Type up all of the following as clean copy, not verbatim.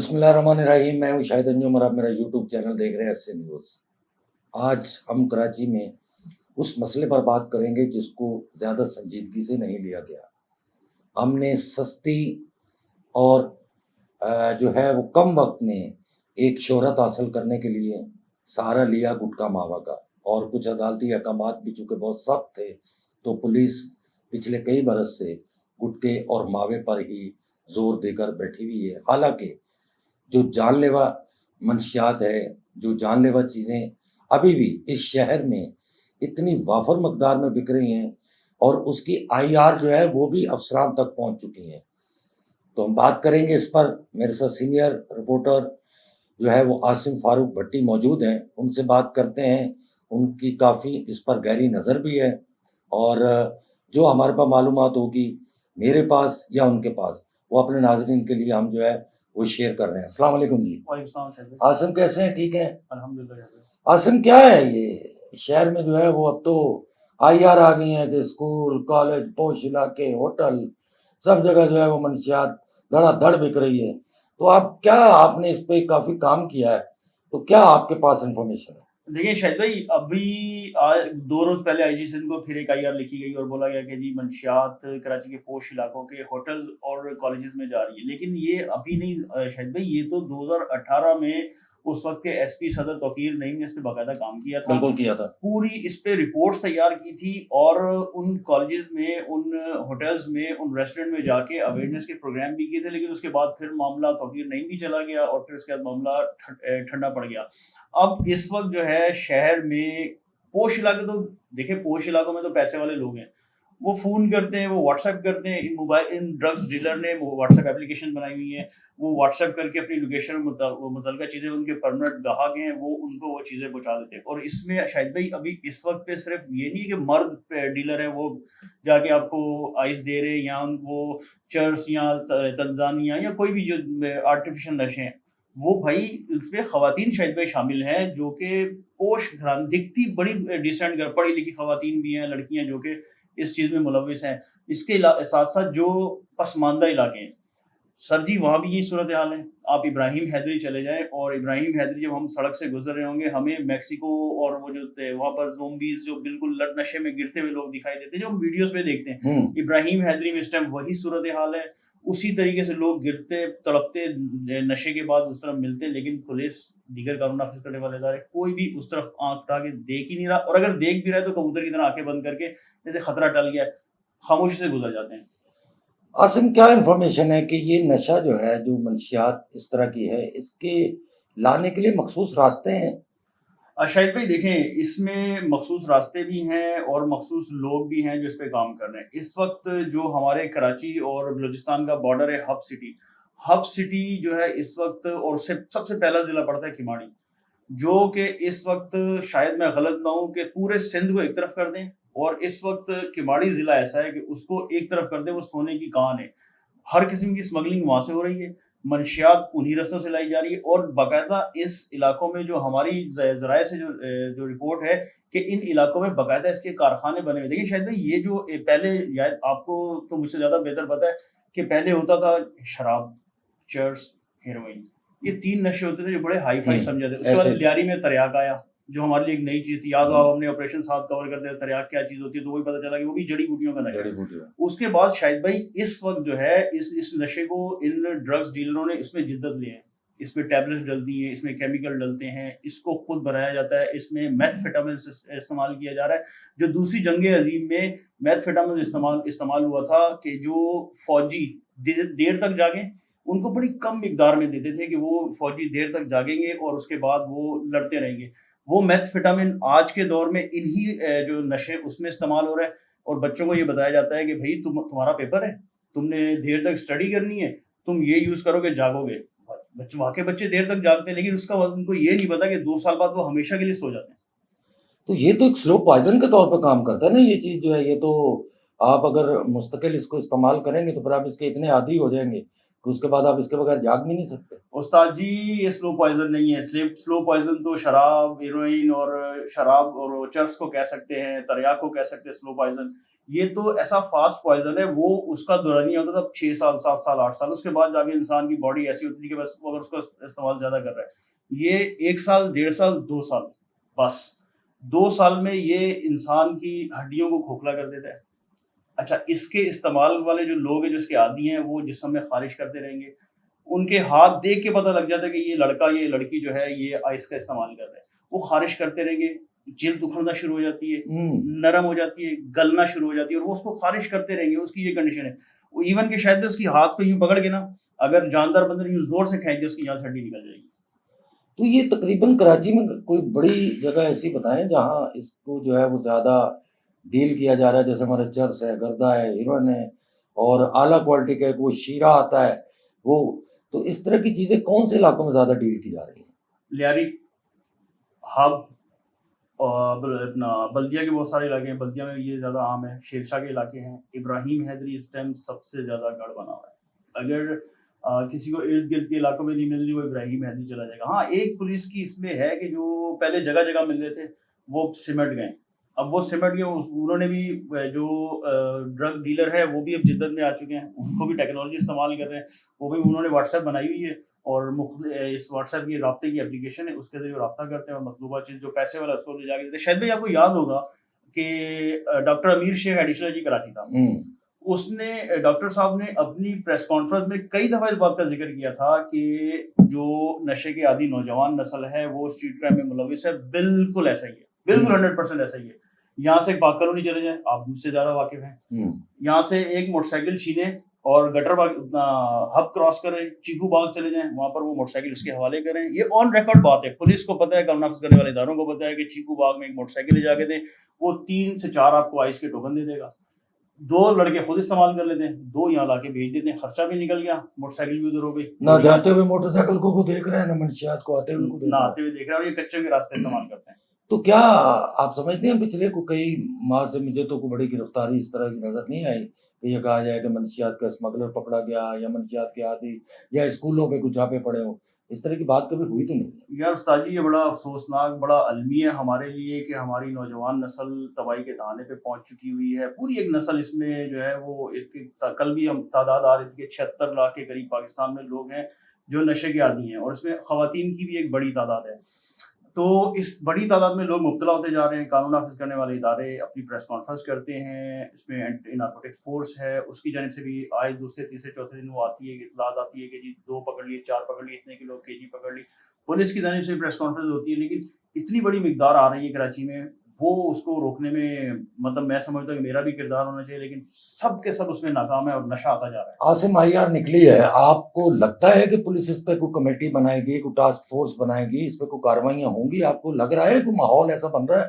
بسم اللہ الرحمن الرحیم. میں ہوں شاہد انجم اور آپ میرا یوٹیوب چینل دیکھ رہے ہیں ایس نیوز. آج ہم کراچی میں اس مسئلے پر بات کریں گے جس کو زیادہ سنجیدگی سے نہیں لیا گیا. ہم نے سستی اور جو ہے وہ کم وقت میں ایک شہرت حاصل کرنے کے لیے سہارا لیا گٹکا ماوا کا، اور کچھ عدالتی احکامات بھی چونکہ بہت سخت تھے تو پولیس پچھلے کئی برس سے گٹکے اور ماوے پر ہی زور دے کر بیٹھی ہوئی ہے. حالانکہ جو جان لیوا منشیات ہے، جو جان لیوا چیزیں ابھی بھی اس شہر میں اتنی وافر مقدار میں بک رہی ہیں اور اس کی آئی آر جو ہے وہ بھی افسران تک پہنچ چکی ہیں. تو ہم بات کریں گے اس پر. میرے ساتھ سینئر رپورٹر جو ہے وہ عاصم فاروق بھٹی موجود ہیں، ان سے بات کرتے ہیں. ان کی کافی اس پر گہری نظر بھی ہے، اور جو ہمارے پاس معلومات ہوگی میرے پاس یا ان کے پاس، وہ اپنے ناظرین کے لیے ہم جو ہے وہ شیئر کر رہے ہیں. السلام علیکم جی. وعلیکم السلام. عاصم کیسے ہیں؟ ٹھیک ہیں الحمدللہ. عاصم، کیا ہے یہ شہر میں جو ہے وہ اب تو آئی آر آ گئی ہیں کہ اسکول، کالج، پوش علاقے، ہوٹل، سب جگہ جو ہے وہ منشیات دھڑا دھڑ بک رہی ہے. تو آپ نے اس پہ کافی کام کیا ہے، تو کیا آپ کے پاس انفارمیشن ہے؟ دیکھیں شاہد بھائی، ابھی 2 روز پہلے آئی جی سندھ کو پھر ایک آئی آر لکھی گئی اور بولا گیا کہ جی منشیات کراچی کے پوش علاقوں کے ہوٹل اور کالجز میں جا رہی ہے. لیکن یہ ابھی نہیں شاہد بھائی، یہ تو 2018 میں اس وقت کے ایس پی صدر توقیر نعیم نے اس پہ باقاعدہ کام کیا تھا. بالکل کیا تھا. پوری اس پہ رپورٹس تیار کی تھی، اور ان کالجز میں، ان ہوٹلز میں، ان ریسٹورینٹ میں جا کے اویئرنیس کے پروگرام بھی کیے تھے. لیکن اس کے بعد پھر معاملہ توقیر نعیم بھی چلا گیا، اور پھر اس کے بعد معاملہ ٹھنڈا پڑ گیا. اب اس وقت جو ہے شہر میں پوش علاقے، تو دیکھیں پوش علاقوں میں تو پیسے والے لوگ ہیں، وہ فون کرتے ہیں، وہ واٹس ایپ کرتے ہیں. ان ڈرگز ڈیلر نے واٹس ایپ اپلیکیشن بنائی ہوئی ہیں، وہ واٹس ایپ کر کے اپنی لوکیشن متعلقہ چیزیں، ان کے پرمنٹ گاہک ہیں، وہ ان کو وہ چیزیں پہنچا دیتے ہیں. اور اس میں شاہد بھائی ابھی اس وقت پہ صرف یہ نہیں کہ مرد ڈیلر ہے وہ جا کے آپ کو آئس دے رہے، یا وہ چرس یا تنزانیہ یا کوئی بھی جو آرٹیفیشل نشے ہیں، وہ بھائی اس میں خواتین شاہد بھائی شامل ہیں جو کہ پوش گھران دکھتی بڑی ڈیسنٹ پڑھی لکھی خواتین بھی ہیں، لڑکیاں جو کہ اس چیز میں ملوث ہیں. اس کے ساتھ ساتھ جو پسماندہ علاقے ہیں سر جی، وہاں بھی یہی صورتحال ہے. آپ ابراہیم حیدری چلے جائیں، اور ابراہیم حیدری جب ہم سڑک سے گزر رہے ہوں گے، ہمیں میکسیکو اور وہ جو وہاں پر زومبیز جو بالکل لٹ نشے میں گرتے ہوئے لوگ دکھائی دیتے ہیں، جو ہم ویڈیوز پہ دیکھتے ہیں، ابراہیم حیدری میں اس ٹائم وہی صورتحال ہے. اسی طریقے سے لوگ گرتے تڑپتے نشے کے بعد اس طرف ملتے ہیں، لیکن پولیس، دیگر قانون نافذ کرنے والے ادارے، کوئی بھی اس طرف آنکھ اٹھا کے دیکھ ہی نہیں رہا. اور اگر دیکھ بھی رہا ہے تو کبوتر کی طرح آنکھیں بند کر کے جیسے خطرہ ٹل گیا، خاموشی سے گزر جاتے ہیں. عاصم، کیا انفارمیشن ہے کہ یہ نشہ جو ہے، جو منشیات اس طرح کی ہے، اس کے لانے کے لیے مخصوص راستے ہیں؟ شاہد بھائی دیکھیں، اس میں مخصوص راستے بھی ہیں اور مخصوص لوگ بھی ہیں جو اس پہ کام کر رہے ہیں. اس وقت جو ہمارے کراچی اور بلوچستان کا بارڈر ہے، ہب سٹی جو ہے اس وقت، اور سب سے پہلا ضلع پڑتا ہے کھماڑی، جو کہ اس وقت شاید میں غلط نہ ہوں کہ پورے سندھ کو ایک طرف کر دیں، اور اس وقت کھماڑی ضلع ایسا ہے کہ اس کو ایک طرف کر دیں، وہ سونے کی کان ہے. ہر قسم کی اسمگلنگ وہاں سے ہو رہی ہے، منشیات انہی رستوں سے لائی جا رہی ہے. اور باقاعدہ اس علاقوں میں جو ہماری ذرائع سے جو رپورٹ ہے کہ ان علاقوں میں باقاعدہ اس کے کارخانے بنے ہوئے. دیکھیں شاید بھائی، یہ جو پہلے، آپ کو تو مجھ سے زیادہ بہتر پتا ہے کہ پہلے ہوتا تھا شراب، چرس، ہیروئن، یہ 3 نشے ہوتے تھے جو بڑے ہائی فائی سمجھے تھے. اس کے بعد لیاری میں تریاک آیا، جو ہمارے لیے ایک نئی چیز تھی. یاد ہو، ہم نے آپریشن 7 کور کرتے تھے، تریاک کیا چیز ہوتی ہے، تو وہی پتہ چلا کہ وہ بھی جڑی بوٹیوں کا نشہ ہے. اس کے بعد شاہد بھائی اس وقت جو ہے اس نشے کو ان ڈرگز ڈیلروں نے اس میں جدت لی ہے. اس میں ٹیبلٹس ڈلتی ہیں، اس میں کیمیکل ڈلتے ہیں، اس کو خود بنایا جاتا ہے، اس میں میتھفیٹامن استعمال کیا جا رہا ہے. جو دوسری جنگ عظیم میں میتھفیٹامن استعمال ہوا تھا کہ جو فوجی دیر تک جاگیں، ان کو بڑی کم مقدار میں دیتے تھے کہ وہ فوجی دیر تک جاگیں گے اور اس کے بعد وہ لڑتے رہیں گے. وہ میتھفیٹامن آج کے دور میں انہی جو نشے اس میں استعمال ہو رہا ہے. اور بچوں کو یہ بتایا جاتا ہے کہ بھائی تمہارا پیپر ہے، تم نے دیر تک اسٹڈی کرنی ہے، تم یہ یوز کرو گے، جاگو گے. واقعی بچے دیر تک جاگتے ہیں، لیکن اس کا ان کو یہ نہیں پتا کہ 2 سال بعد وہ ہمیشہ کے لیے سو جاتے ہیں. تو یہ تو ایک سلو پوائزن کے طور پہ کام کرتا ہے نا یہ چیز جو ہے. یہ تو آپ اگر مستقل اس کو استعمال کریں گے تو پھر آپ اس کے اتنے عادی ہو جائیں گے کہ اس کے بعد آپ اس کے بغیر جاگ بھی نہیں سکتے. استاد جی، یہ سلو پوائزن نہیں ہے. سلو پوائزن تو شراب، ہیروئن اور چرس کو کہہ سکتے ہیں، تریاک کو کہہ سکتے ہیں سلو پوائزن. یہ تو ایسا فاسٹ پوائزن ہے، وہ اس کا دورانیہ ہوتا تھا 6 سال 7 سال 8 سال، اس کے بعد جا کے انسان کی باڈی ایسی ہوتی تھی کہ بس وہ اگر اس کا استعمال زیادہ کر رہا ہے، یہ 1 سال 1.5 سال 2 سال، بس 2 سال میں یہ انسان کی ہڈیوں کو کھوکھلا کر دیتا ہے۔ اچھا، اس کے استعمال والے جو لوگ ہیں جو اس کے عادی ہیں، وہ جسم میں خارش کرتے رہیں گے، ان کے ہاتھ دیکھ کے پتہ لگ جاتا ہے کہ یہ لڑکا یہ لڑکی جو ہے یہ آئس کا استعمال کر رہے ہیں، وہ خارش کرتے رہیں گے، جلد اکھڑنا شروع ہو جاتی ہے، نرم ہو جاتی ہے، گلنا شروع ہو جاتی ہے، اور وہ اس کو خارش کرتے رہیں گے، اس کی یہ کنڈیشن ہے۔ ایون کہ شاید اس کی ہاتھ کو یوں پکڑ کے نا، اگر جاندار بندر یوں زور سے کھینچ دے، اس کی یہاں سے ہڈی نکل جائے گی۔ تو یہ تقریباً کراچی میں کوئی بڑی جگہ ایسی بتائیں جہاں اس کو جو ہے وہ زیادہ ڈیل کیا جا رہا ہے، جیسے ہمارا چرس ہے، گردہ ہے، ہیروئن ہے، اور اعلیٰ کوالٹی کا ایک وہ شیرہ آتا ہے، وہ تو اس طرح کی چیزیں کون سے علاقوں میں زیادہ ڈیل کی جا رہی ہیں؟ لیاری، ہب، اور اپنا بلدیہ کے بہت سارے علاقے ہیں، بلدیہ میں یہ زیادہ عام ہے، شیر شاہ کے علاقے ہیں، ابراہیم حیدری اس ٹائم سب سے زیادہ گڑھ بنا ہوا ہے۔ اگر کسی کو ارد گرد کے علاقوں میں نہیں مل رہی، وہ ابراہیم حیدری چلا جائے گا۔ ہاں، ایک پولیس کی اس میں ہے کہ جو پہلے جگہ جگہ مل رہے تھے وہ سمٹ گئے، اب وہ سمٹ گئے، انہوں نے بھی جو ڈرگ ڈیلر ہے وہ بھی اب جدت میں آ چکے ہیں، ان کو بھی ٹیکنالوجی استعمال کر رہے ہیں، وہ بھی انہوں نے واٹس ایپ بنائی ہوئی ہے، اور اس واٹس ایپ کی رابطے کی اپلیکیشن ہے، اس کے ذریعے رابطہ کرتے ہیں اور مطلوبہ چیز جو پیسے والا اس کو لے جا کے دیتے ہیں۔ شاید بھائی آپ کو یاد ہوگا کہ ڈاکٹر امیر شیخ ایڈیشنل جی کراچی تھا، اس نے ڈاکٹر صاحب نے اپنی پریس کانفرنس میں کئی دفعہ اس بات کا ذکر کیا تھا کہ جو نشے کے عادی نوجوان نسل ہے وہ اسٹریٹ کرائم میں ملوث ہے، بالکل ایسا ہی ہے، بالکل 100% ایسا ہی ہے۔ یہاں سے ایک پاک کالونی چلے جائیں، آپ مجھ سے زیادہ واقف ہیں، یہاں سے ایک موٹر سائیکل چھینے اور گٹر باغ ہب کراس کریں، چیکو باغ چلے جائیں، وہاں پر وہ موٹر سائیکل اس کے حوالے کریں، یہ آن ریکارڈ بات ہے، پولیس کو پتہ ہے، قانون نافذ کرنے والے اداروں کو پتہ ہے کہ چیکو باغ میں ایک موٹر سائیکل لے جا کے دیں، وہ 3 سے 4 آپ کو آئس کے ٹوکن دے دے گا، 2 لڑکے خود استعمال کر لیتے ہیں، 2 یہاں لا کے بھیج دیتے ہیں، خرچہ بھی نکل گیا، موٹر سائیکل بھی ادھر ہو گئی، نہ جاتے ہوئے موٹر سائیکل کو دیکھ رہے ہیں، نہ منشیات کو آتے ہوئے کو دیکھ نہ رہے ہیں، آتے ہوئے دیکھ رہے ہیں، اور یہ کچے کے راستے استعمال کرتے ہیں۔ تو کیا آپ سمجھتے ہیں پچھلے کو کئی ماہ سے مجھے تو کوئی بڑی گرفتاری اس طرح کی نظر نہیں آئی کہ یہ کہا جائے کہ منشیات کا اسمگلر پکڑا گیا یا منشیات کے عادی یا اسکولوں پہ کچھ چھاپے پڑے ہوں، اس طرح کی بات کبھی ہوئی تو نہیں؟ یار استاد جی، یہ بڑا افسوسناک، بڑا المیہ ہے ہمارے لیے کہ ہماری نوجوان نسل تباہی کے دہانے پہ پہنچ چکی ہوئی ہے، پوری ایک نسل اس میں جو ہے وہ کل بھی ہم تعداد آ رہی تھی کہ 76 لاکھ کے قریب پاکستان میں لوگ ہیں جو نشے کے عادی ہیں، اور اس میں خواتین کی بھی ایک بڑی تعداد ہے۔ تو اس بڑی تعداد میں لوگ مبتلا ہوتے جا رہے ہیں، قانون نافذ کرنے والے ادارے اپنی پریس کانفرنس کرتے ہیں، اس میں اینٹی نارکوٹک فورس ہے، اس کی جانب سے بھی آئے دوسرے تیسرے چوتھے دن وہ آتی ہے، اطلاعات آتی ہے کہ جی 2 پکڑ لیے، 4 پکڑ لیے، اتنے کلو کے جی پکڑ لی، پولیس کی جانب سے پریس کانفرنس ہوتی ہے، لیکن اتنی بڑی مقدار آ رہی ہے کراچی میں، وہ اس کو روکنے میں مطلب میں سمجھتا ہوں کہ میرا بھی کردار ہونا چاہیے، لیکن سب کے سب اس میں ناکام ہے اور نشہ آتا جا رہا ہے۔ عاصم آئیار نکلی ہے، آپ کو لگتا ہے کہ پولیس اس پہ کوئی کمیٹی بنائے گی، کوئی ٹاسک فورس بنائے گی، اس پہ کوئی کاروائیاں ہوں گی؟ آپ کو لگ رہا ہے کوئی ماحول ایسا بن رہا ہے؟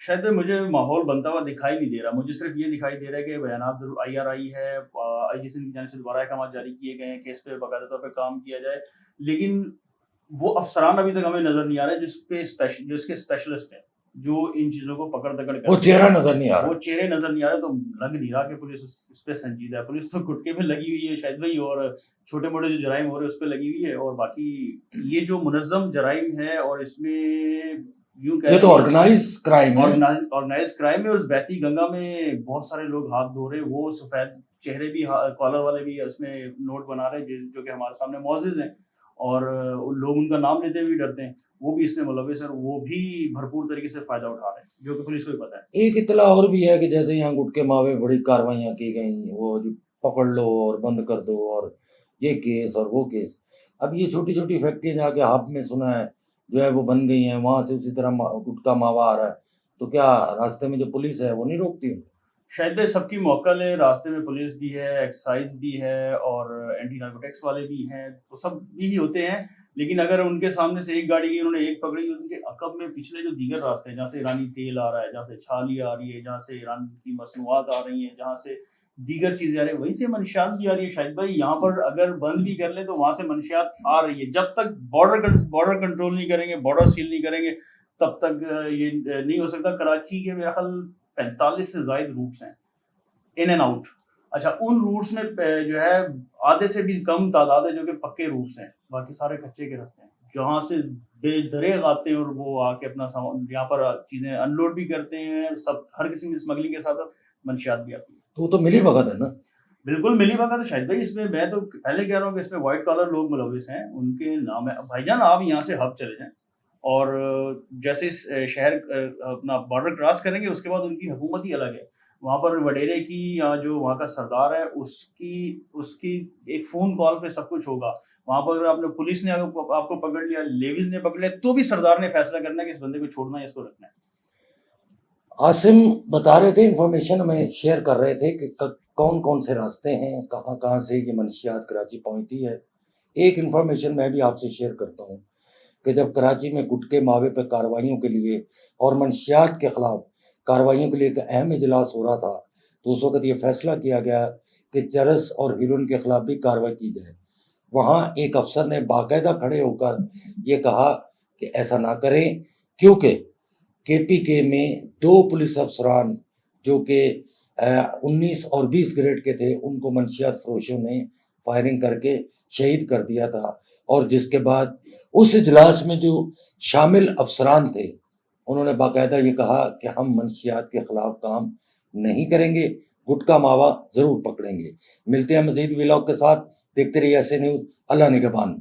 شاید مجھے ماحول بنتا ہوا دکھائی نہیں دے رہا، مجھے صرف یہ دکھائی دے رہا ہے کہ بیانات ضرور آئی آر آئی ہے، آئی جی سی کی جانب سے دوبارہ احکامات جاری کیے گئے ہیں کہ اس پہ باقاعدہ طور پہ کام کیا جائے، لیکن وہ افسران ابھی تک ہمیں نظر نہیں آ رہے جو اس کے اسپیشلسٹ ہیں، جو ان چیزوں کو پکڑ دکڑ وہ کرتے چہرہ ہیں، نظر نہیں آ رہا۔ وہ چہرے نظر نہیں آ رہے، تو لگ نہیں رہا کہ پولیس اس پہ سنجیدہ ہے، پولیس تو گٹکے پہ لگی ہوئی ہے شاید بھائی، اور چھوٹے موٹے جو جرائم ہو رہے ہیں اس پہ لگی ہوئی ہے، اور باقی یہ جو منظم جرائم ہے اور اس میں یوں کہہ یہ تو رہے ہیں آرگنائز کرائم ہے۔ آرگنائز کرائم ہے، اور اس بہتی گنگا میں بہت سارے لوگ ہاتھ دھو رہے ہیں، وہ سفید چہرے بھی کالر والے بھی اس میں نوٹ بنا رہے ہیں جو کہ ہمارے سامنے معزز ہیں، اور لوگ ان کا نام لیتے ہوئے ڈرتے ہیں، وہ بھی اس میں ملوث ہیں، اور وہ بھی بھرپور طریقے سے فائدہ اٹھا رہے ہیں، جو کہ پولیس کو بھی پتہ ہے۔ ایک اطلاع اور بھی ہے کہ جیسے یہاں گٹکے ماوے بڑی کاروائیاں کی گئیں، وہ جو پکڑ لو اور بند کر دو اور یہ کیس اور وہ کیس، اب یہ چھوٹی چھوٹی فیکٹریاں جا کے ہب میں سنا ہے جو ہے وہ بن گئی ہیں، وہاں سے اسی طرح گٹکا ماوا آ رہا ہے، تو کیا راستے میں جو پولیس ہے وہ نہیں روکتی؟ شاید بھائی سب کی موکل ہے، راستے میں پولیس بھی ہے، ایکسائز بھی ہے، اور اینٹی نارکوٹکس والے بھی ہیں، تو سب بھی ہوتے ہیں، لیکن اگر ان کے سامنے سے ایک گاڑی کی انہوں نے ایک پکڑی، ان کے عقب میں پچھلے جو دیگر راستے ہیں جہاں سے ایرانی تیل آ رہا ہے، جہاں سے چھالی آ رہی ہے، جہاں سے ایران کی مصنوعات آ رہی ہیں، جہاں سے دیگر چیزیں آ رہی ہیں، وہیں سے منشیات بھی آ رہی ہے شاید بھائی، یہاں پر اگر بند بھی کر لیں تو وہاں سے منشیات آ رہی ہے، جب تک بارڈر کنٹرول نہیں کریں گے، بارڈر سیل نہیں کریں گے، تب تک یہ نہیں ہو سکتا۔ کراچی کے میرا خیال 45 سے زائد روٹس ہیں ان اینڈ آؤٹ، اچھا ان روٹس میں جو ہے آدھے سے بھی کم تعداد ہے جو کہ پکے روٹس ہیں، باقی سارے کچے کے رستے ہیں، جہاں سے بے دریغ آتے ہیں، اور وہ آ کے اپنا یہاں پر چیزیں ان لوڈ بھی کرتے ہیں، سب ہر قسم کی اسمگلنگ کے ساتھ ساتھ منشیات بھی آتی ہے. تو وہ تو ملی بھگت ہے نا. بالکل ملی بھگت ہے شاہد بھائی. اس میں میں تو پہلے کہہ رہا ہوں کہ اس میں وائٹ کالر لوگ ملوث ہیں. ان کے نام ہے بھائی جان. آپ یہاں سے ہب چلے جائیں اور جیسے شہر اپنا بارڈر کراس کریں گے اس کے بعد ان کی حکومت ہی الگ ہے. وہاں پر وڈیرے کی جو وہاں کا سردار ہے اس کی ایک فون کال پہ سب کچھ ہوگا. وہاں پر اگر آپ نے پولیس نے آپ کو پکڑ لیا, لیویز نے پکڑ لیا, تو بھی سردار نے فیصلہ کرنا ہے کہ اس بندے کو چھوڑنا ہے, اس کو رکھنا ہے. عاصم بتا رہے تھے, انفارمیشن ہمیں شیئر کر رہے تھے کہ کون کون سے راستے ہیں, کہاں کہاں سے یہ منشیات کراچی پہنچتی ہے. ایک انفارمیشن میں بھی آپ سے شیئر کرتا ہوں کہ جب کراچی میں گٹکے ماوے پہ کارروائیوں کے لیے اور منشیات کے خلاف کارروائیوں کے لیے ایک اہم اجلاس ہو رہا تھا, تو اس وقت یہ فیصلہ کیا گیا کہ چرس اور ہیروئن کے خلاف بھی کارروائی کی جائے. وہاں ایک افسر نے باقاعدہ کھڑے ہو کر یہ کہا کہ ایسا نہ کریں, کیونکہ کے پی کے میں 2 پولیس افسران جو کہ 19 اور 20 گریڈ کے تھے, ان کو منشیات فروشوں نے فائرنگ کر کے شہید کر دیا تھا. اور جس کے بعد اس اجلاس میں جو شامل افسران تھے انہوں نے باقاعدہ یہ کہا کہ ہم منشیات کے خلاف کام نہیں کریں گے, گٹکا ماوا ضرور پکڑیں گے. ملتے ہیں مزید ولاگ کے ساتھ, دیکھتے رہیے ایسے نیوز. اللہ نگہبان.